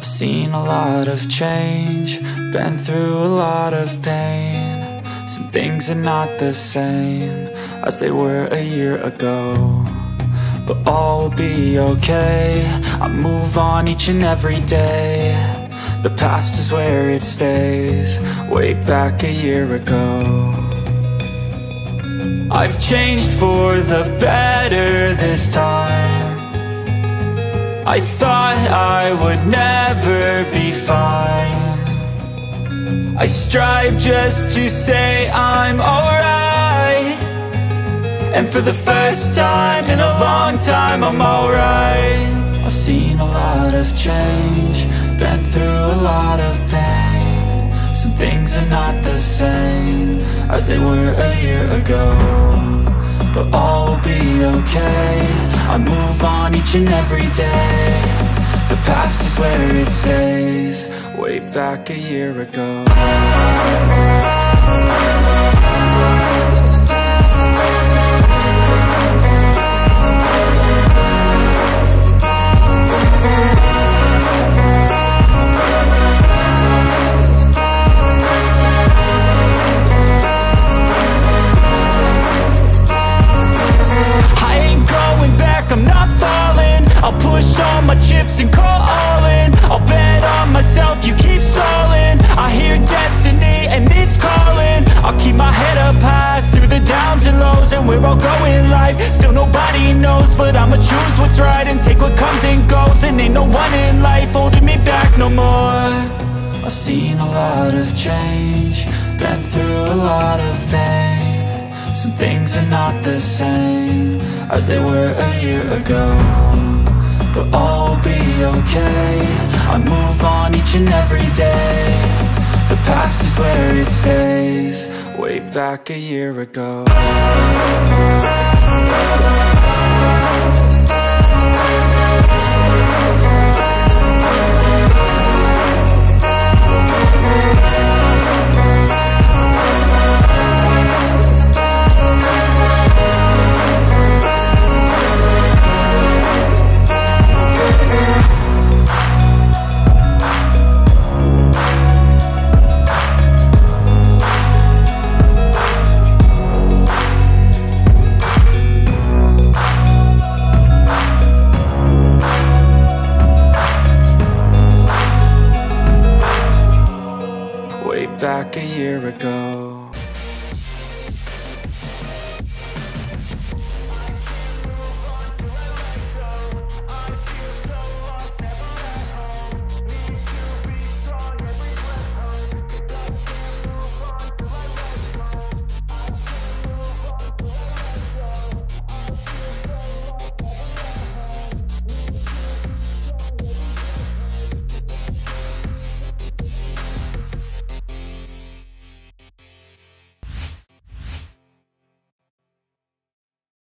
I've seen a lot of change, been through a lot of pain. Some things are not the same as they were a year ago, but all will be okay. I move on each and every day. The past is where it stays, way back a year ago. I've changed for the better this time. I thought I would never be fine. I strive just to say I'm alright, and for the first time in a long time I'm alright. I've seen a lot of change, been through a lot of pain. Some things are not the same as they were a year ago, but all will be okay. I move on each and every day. The past is where it stays, way back a year ago. I'm not falling, I'll push all my chips and call all in. I'll bet on myself, you keep stalling. I hear destiny and it's calling. I'll keep my head up high through the downs and lows, and we're all going life. Still nobody knows, but I'ma choose what's right and take what comes and goes. And ain't no one in life holding me back no more. I've seen a lot of change, been through a lot of pain. Some things are not the same as they were a year ago, but all will be okay. I move on each and every day. The past is where it stays, way back a year ago. Back a year ago.